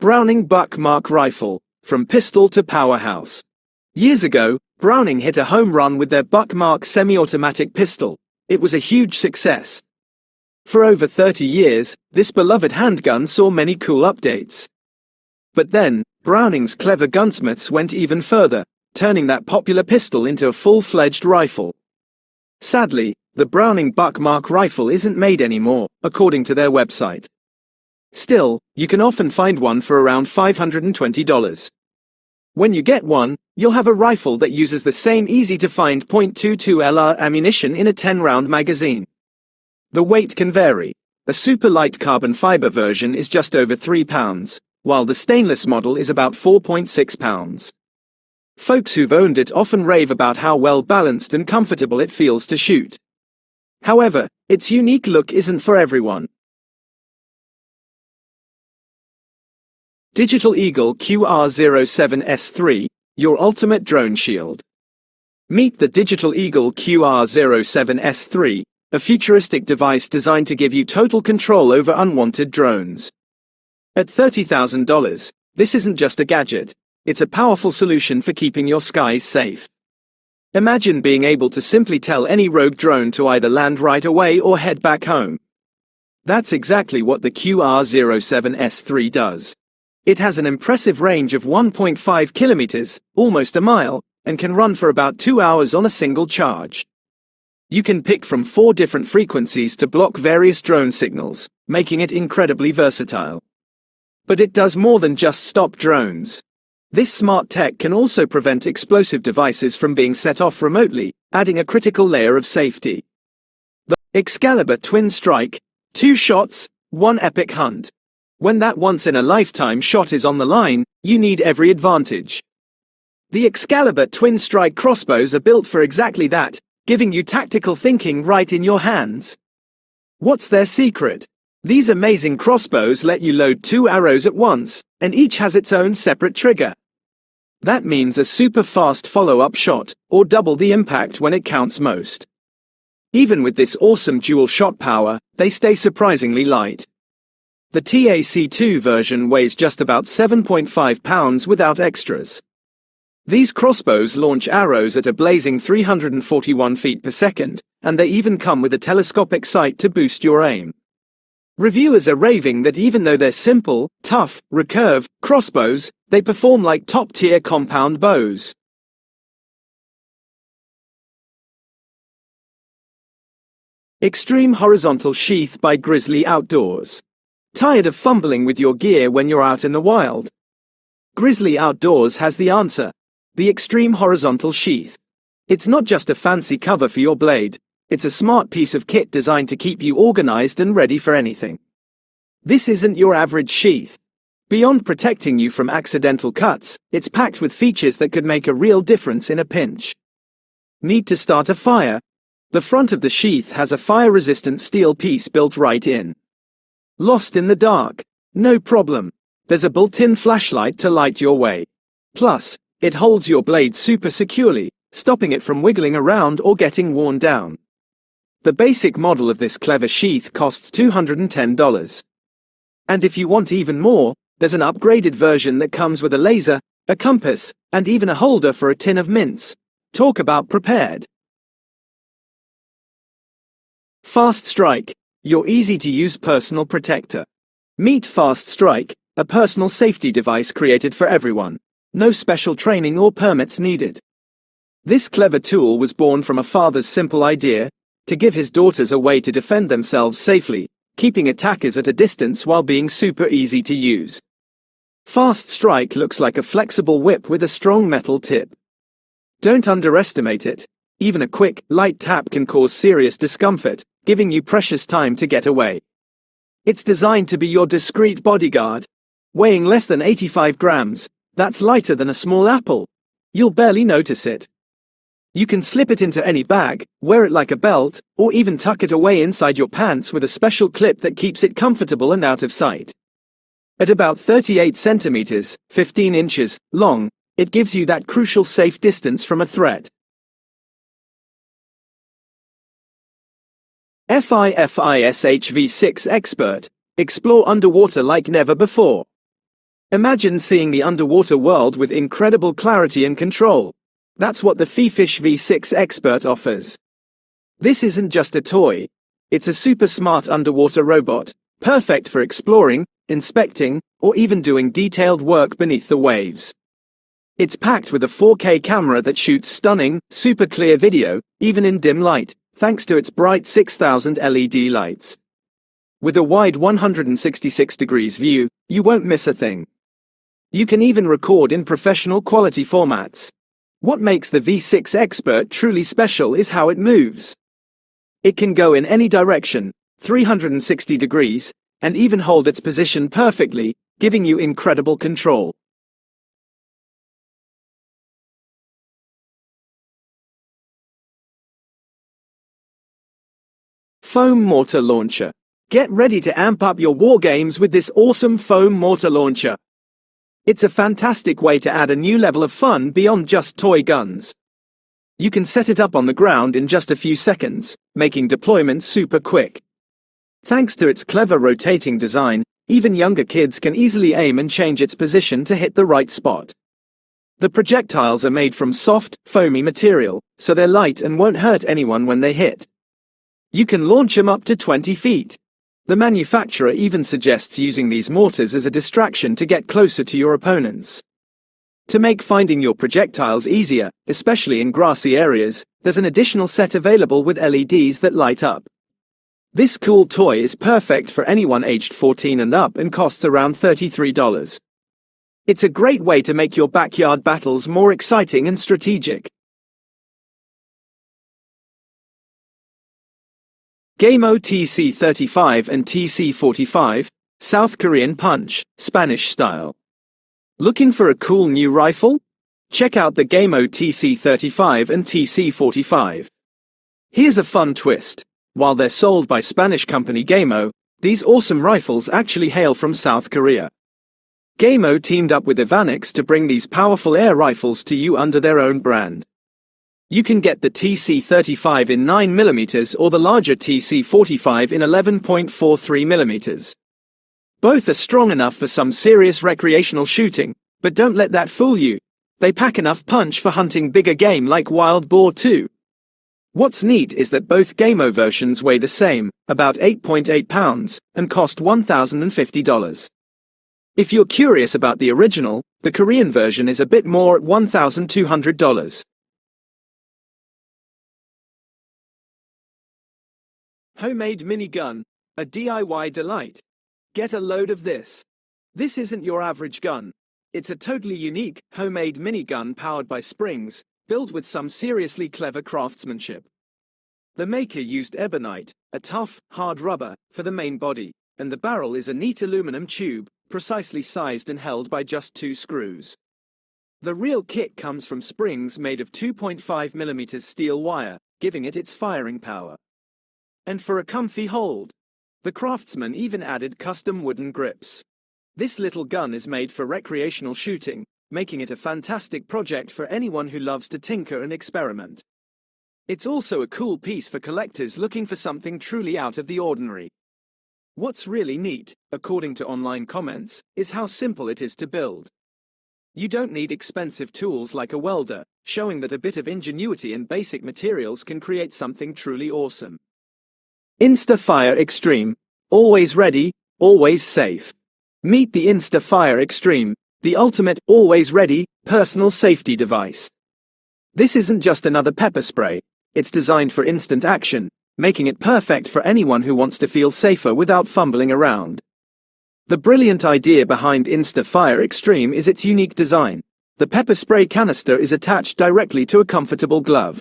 Browning Buckmark Rifle, from pistol to powerhouse. Years ago, Browning hit a home run with their Buckmark semi-automatic pistol. It was a huge success. For over 30 years, this beloved handgun saw many cool updates. But then, Browning's clever gunsmiths went even further, turning that popular pistol into a full-fledged rifle. Sadly, the Browning Buckmark rifle isn't made anymore, according to their website. Still, you can often find one for around $520. When you get one, you'll have a rifle that uses the same easy-to-find .22 LR ammunition in a 10-round magazine. The weight can vary. A super light carbon fiber version is just over 3 pounds, while the stainless model is about 4.6 pounds. Folks who've owned it often rave about how well balanced and comfortable it feels to shoot. However, its unique look isn't for everyone. Digital Eagle QR07S3, your ultimate drone shield. Meet the Digital Eagle QR07S3, a futuristic device designed to give you total control over unwanted drones. At $30,000, this isn't just a gadget, it's a powerful solution for keeping your skies safe. Imagine being able to simply tell any rogue drone to either land right away or head back home. That's exactly what the QR07S3 does. It has an impressive range of 1.5 kilometers, almost a mile, and can run for about 2 hours on a single charge. You can pick from 4 different frequencies to block various drone signals, making it incredibly versatile. But it does more than just stop drones. This smart tech can also prevent explosive devices from being set off remotely, adding a critical layer of safety. The Excalibur Twin Strike, 2 shots, 1 epic hunt. When that once-in-a-lifetime shot is on the line, you need every advantage. The Excalibur Twin Strike crossbows are built for exactly that, giving you tactical thinking right in your hands. What's their secret? These amazing crossbows let you load 2 arrows at once, and each has its own separate trigger. That means a super fast follow-up shot, or double the impact when it counts most. Even with this awesome dual shot power, they stay surprisingly light. The TAC2 version weighs just about 7.5 pounds without extras. These crossbows launch arrows at a blazing 341 feet per second, and they even come with a telescopic sight to boost your aim. Reviewers are raving that even though they're simple, tough, recurve crossbows, they perform like top-tier compound bows. Extreme Horizontal Sheath by Grizzly Outdoors. Tired of fumbling with your gear when you're out in the wild? Grizzly Outdoors has the answer. The Extreme Horizontal Sheath. It's not just a fancy cover for your blade, it's a smart piece of kit designed to keep you organized and ready for anything. This isn't your average sheath. Beyond protecting you from accidental cuts, it's packed with features that could make a real difference in a pinch. Need to start a fire? The front of the sheath has a fire-resistant steel piece built right in. Lost in the dark? No problem. There's a built-in flashlight to light your way. Plus, it holds your blade super securely, stopping it from wiggling around or getting worn down. The basic model of this clever sheath costs $210. And if you want even more, there's an upgraded version that comes with a laser, a compass, and even a holder for a tin of mints. Talk about prepared. Fast Strike, your easy-to-use personal protector. Meet Fast Strike, a personal safety device created for everyone. No special training or permits needed. This clever tool was born from a father's simple idea, to give his daughters a way to defend themselves safely, keeping attackers at a distance while being super easy to use. Fast Strike looks like a flexible whip with a strong metal tip. Don't underestimate it. Even a quick, light tap can cause serious discomfort, giving you precious time to get away. It's designed to be your discreet bodyguard. Weighing less than 85 grams, that's lighter than a small apple. You'll barely notice it. You can slip it into any bag, wear it like a belt, or even tuck it away inside your pants with a special clip that keeps it comfortable and out of sight. At about 38 centimeters, 15 inches, long, it gives you that crucial safe distance from a threat. FIFISHV6 Expert. Explore underwater like never before. Imagine seeing the underwater world with incredible clarity and control. That's what the Fifish V6 Expert offers. This isn't just a toy. It's a super smart underwater robot, perfect for exploring, inspecting, or even doing detailed work beneath the waves. It's packed with a 4K camera that shoots stunning, super clear video, even in dim light, thanks to its bright 6000 LED lights. With a wide 166 degrees view, you won't miss a thing. You can even record in professional quality formats. What makes the V6 Expert truly special is how it moves. It can go in any direction, 360 degrees, and even hold its position perfectly, giving you incredible control. Foam Mortar Launcher. Get ready to amp up your war games with this awesome foam mortar launcher. It's a fantastic way to add a new level of fun beyond just toy guns. You can set it up on the ground in just a few seconds, making deployment super quick. Thanks to its clever rotating design, even younger kids can easily aim and change its position to hit the right spot. The projectiles are made from soft, foamy material, so they're light and won't hurt anyone when they hit. You can launch them up to 20 feet. The manufacturer even suggests using these mortars as a distraction to get closer to your opponents. To make finding your projectiles easier, especially in grassy areas, there's an additional set available with LEDs that light up. This cool toy is perfect for anyone aged 14 and up and costs around $33. It's a great way to make your backyard battles more exciting and strategic. Gameo TC-35 and TC-45, South Korean punch, Spanish style. Looking for a cool new rifle? Check out the Gameo TC-35 and TC-45. Here's a fun twist. While they're sold by Spanish company Gameo, these awesome rifles actually hail from South Korea. Gameo teamed up with Ivanix to bring these powerful air rifles to you under their own brand. You can get the TC-35 in 9mm or the larger TC-45 in 11.43mm. Both are strong enough for some serious recreational shooting, but don't let that fool you. They pack enough punch for hunting bigger game like wild boar too. What's neat is that both Gameo versions weigh the same, about 8.8 pounds, and cost $1,050. If you're curious about the original, the Korean version is a bit more at $1,200. Homemade minigun, a DIY delight. Get a load of this. This isn't your average gun. It's a totally unique, homemade minigun powered by springs, built with some seriously clever craftsmanship. The maker used ebonite, a tough, hard rubber, for the main body, and the barrel is a neat aluminum tube, precisely sized and held by just 2 screws. The real kick comes from springs made of 2.5mm steel wire, giving it its firing power. And for a comfy hold, the craftsman even added custom wooden grips. This little gun is made for recreational shooting, making it a fantastic project for anyone who loves to tinker and experiment. It's also a cool piece for collectors looking for something truly out of the ordinary. What's really neat, according to online comments, is how simple it is to build. You don't need expensive tools like a welder, showing that a bit of ingenuity and basic materials can create something truly awesome. InstaFire Extreme. Always ready, always safe. Meet the InstaFire Extreme, the ultimate, always ready, personal safety device. This isn't just another pepper spray. It's designed for instant action, making it perfect for anyone who wants to feel safer without fumbling around. The brilliant idea behind InstaFire Extreme is its unique design. The pepper spray canister is attached directly to a comfortable glove.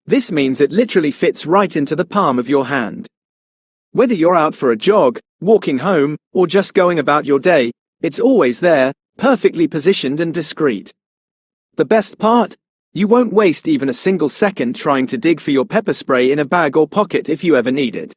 This means it literally fits right into the palm of your hand. Whether you're out for a jog, walking home, or just going about your day, it's always there, perfectly positioned and discreet. The best part? You won't waste even a single second trying to dig for your pepper spray in a bag or pocket if you ever need it.